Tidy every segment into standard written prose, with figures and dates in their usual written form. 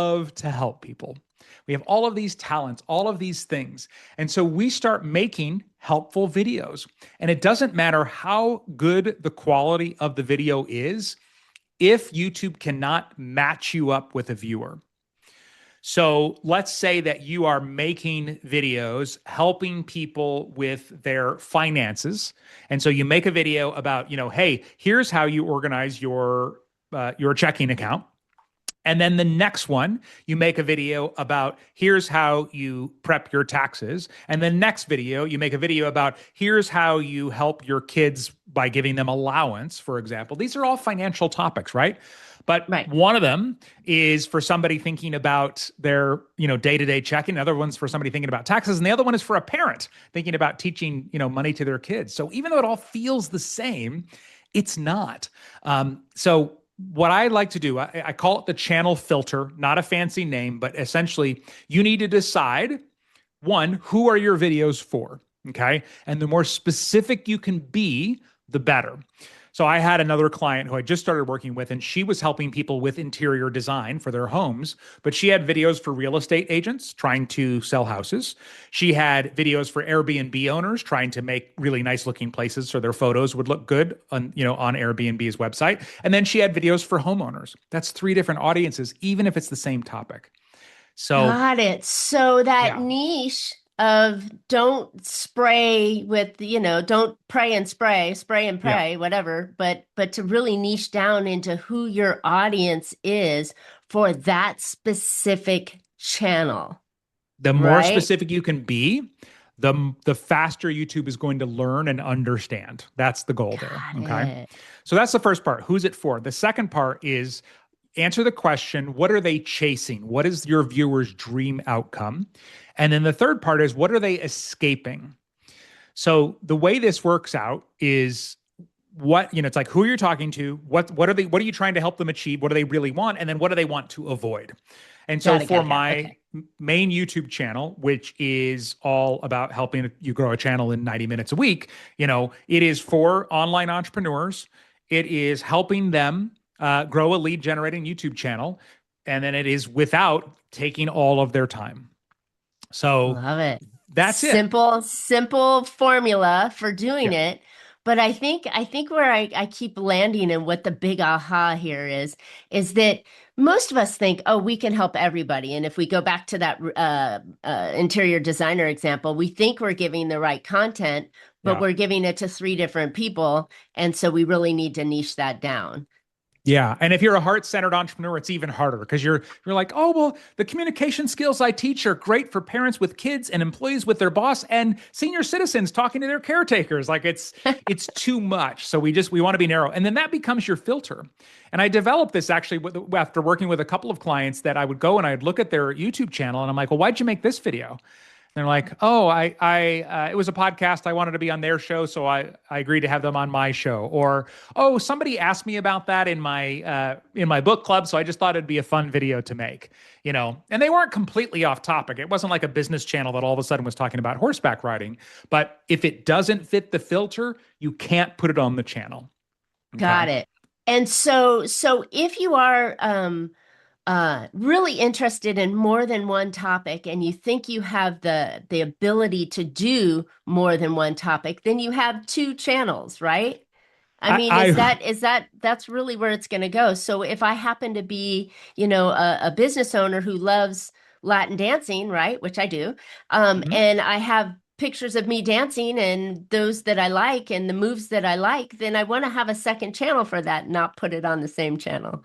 love to help people. We have all of these talents, all of these things. And so we start making helpful videos. And it doesn't matter how good the quality of the video is if YouTube cannot match you up with a viewer. So let's say that you are making videos helping people with their finances. And so you make a video about, hey, here's how you organize your checking account. And then the next one, you make a video about here's how you prep your taxes. And the next video, you make a video about here's how you help your kids by giving them allowance, for example. These are all financial topics, right? But one of them is for somebody thinking about their, day-to-day checking. Another one's for somebody thinking about taxes. And the other one is for a parent thinking about teaching, money to their kids. So even though it all feels the same, it's not. So what I like to do, I call it the channel filter, not a fancy name, but essentially you need to decide, one, who are your videos for, okay? And the more specific you can be, the better. So I had another client who I just started working with, and she was helping people with interior design for their homes, but she had videos for real estate agents trying to sell houses. She had videos for Airbnb owners trying to make really nice looking places so their photos would look good on Airbnb's website. And then she had videos for homeowners. That's 3 different audiences, even if it's the same topic. So got it. So that niche of don't spray with, don't pray and spray and pray, whatever, but to really niche down into who your audience is for that specific channel. The more specific you can be, the faster YouTube is going to learn and understand. That's the goal there. Okay. So that's the first part. Who's it for? The second part is answer the question, what are they chasing? What is your viewer's dream outcome? And then the third part is, what are they escaping? So the way this works out is it's like who you're talking to, what are you trying to help them achieve? What do they really want? And then what do they want to avoid? And so for my main YouTube channel, which is all about helping you grow a channel in 90 minutes a week, it is for online entrepreneurs. It is helping them grow a lead generating YouTube channel. And then it is without taking all of their time. So love it. That's simple formula for doing it. But I think where I keep landing and what the big aha here is that most of us think, oh, we can help everybody. And if we go back to that interior designer example, we think we're giving the right content, but we're giving it to 3 different people. And so we really need to niche that down. Yeah. And if you're a heart-centered entrepreneur, it's even harder because you're like, oh, well, the communication skills I teach are great for parents with kids and employees with their boss and senior citizens talking to their caretakers. Like it's too much. So we want to be narrow. And then that becomes your filter. And I developed this actually after working with a couple of clients that I would go and I'd look at their YouTube channel and I'm like, well, why'd you make this video? They're like, oh, it was a podcast. I wanted to be on their show, so I agreed to have them on my show. Or, oh, somebody asked me about that in my book club, so I just thought it'd be a fun video to make. And they weren't completely off topic. It wasn't like a business channel that all of a sudden was talking about horseback riding. But if it doesn't fit the filter, you can't put it on the channel. Okay? Got it. And so if you are really interested in more than one topic and you think you have the ability to do more than one topic, then you have 2 channels, right? I mean, that's really where it's going to go. So if I happen to be, a business owner who loves Latin dancing, right, which I do, and I have pictures of me dancing and those that I like and the moves that I like, then I want to have a second channel for that, not put it on the same channel.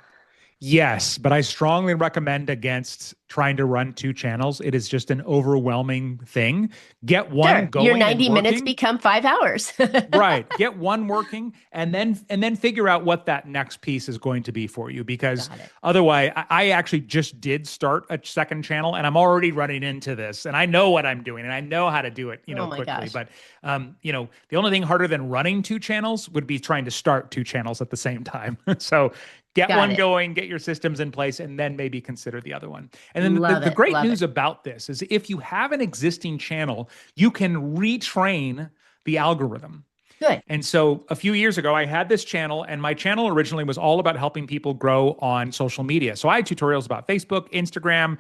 Yes, but I strongly recommend against trying to run 2 channels. It is just an overwhelming thing. Get one going. Your 90 minutes become 5 hours. Right. Get one working and then figure out what that next piece is going to be for you. Because otherwise, I actually just did start a second channel and I'm already running into this and I know what I'm doing and I know how to do it, quickly. Gosh. But, the only thing harder than running 2 channels would be trying to start 2 channels at the same time. So get one going, get your systems in place, and then maybe consider the other one. And then the great news about this is if you have an existing channel, you can retrain the algorithm. Good. And so a few years ago, I had this channel, and my channel originally was all about helping people grow on social media. So I had tutorials about Facebook, Instagram.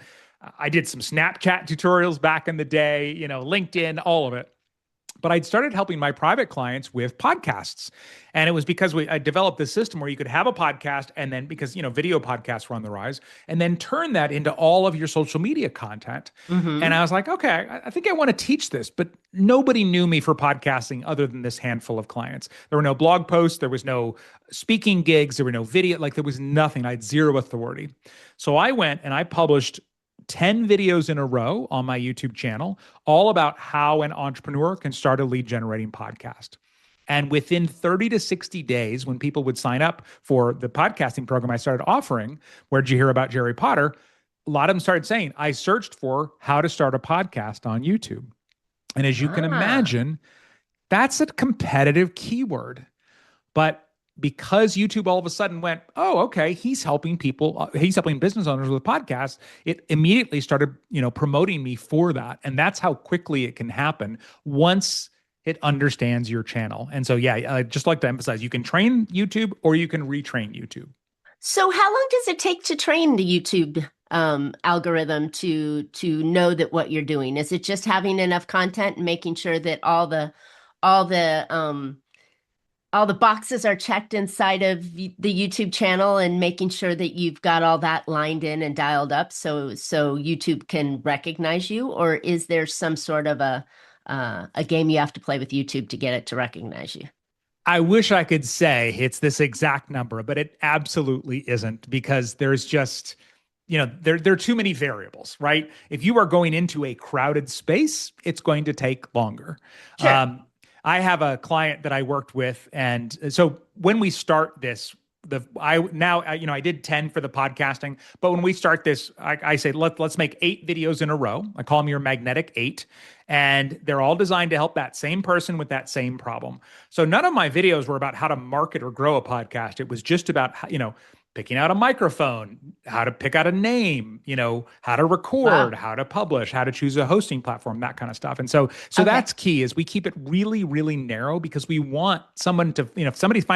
I did some Snapchat tutorials back in the day, LinkedIn, all of it. But I'd started helping my private clients with podcasts. And it was because I developed this system where you could have a podcast, and then because, video podcasts were on the rise, and then turn that into all of your social media content. And Mm-hmm. I was like, okay, I think I want to teach this, but nobody knew me for podcasting other than this handful of clients. There were no blog posts, there was no speaking gigs, there were no video, like there was nothing. I had zero authority. So I went and I published 10 videos in a row on my YouTube channel, all about how an entrepreneur can start a lead generating podcast. And within 30 to 60 days, when people would sign up for the podcasting program I started offering, where'd you hear about Jerry Potter? A lot of them started saying, I searched for how to start a podcast on YouTube. And as you can Ah. imagine, that's a competitive keyword. But because YouTube all of a sudden went, oh, okay, he's helping people, he's helping business owners with podcasts, it immediately started, promoting me for that. And that's how quickly it can happen once it understands your channel. And so, yeah, I just like to emphasize, you can train YouTube or you can retrain YouTube. So how long does it take to train the YouTube algorithm to know that what you're doing? Is it just having enough content and making sure that all the all the boxes are checked inside of the YouTube channel and making sure that you've got all that lined in and dialed up so YouTube can recognize you? Or is there some sort of a game you have to play with YouTube to get it to recognize you? I wish I could say it's this exact number, but it absolutely isn't because there's just, there are too many variables, right? If you are going into a crowded space, it's going to take longer. Sure. I have a client that I worked with, and so when we start this, I did 10 for the podcasting, but when we start this, I say let's make 8 videos in a row. I call them your magnetic 8, and they're all designed to help that same person with that same problem. So none of my videos were about how to market or grow a podcast. It was just about picking out a microphone, how to pick out a name, how to record, Wow. how to publish, how to choose a hosting platform, that kind of stuff. And so Okay. that's key is we keep it really, really narrow because we want someone to, if somebody finds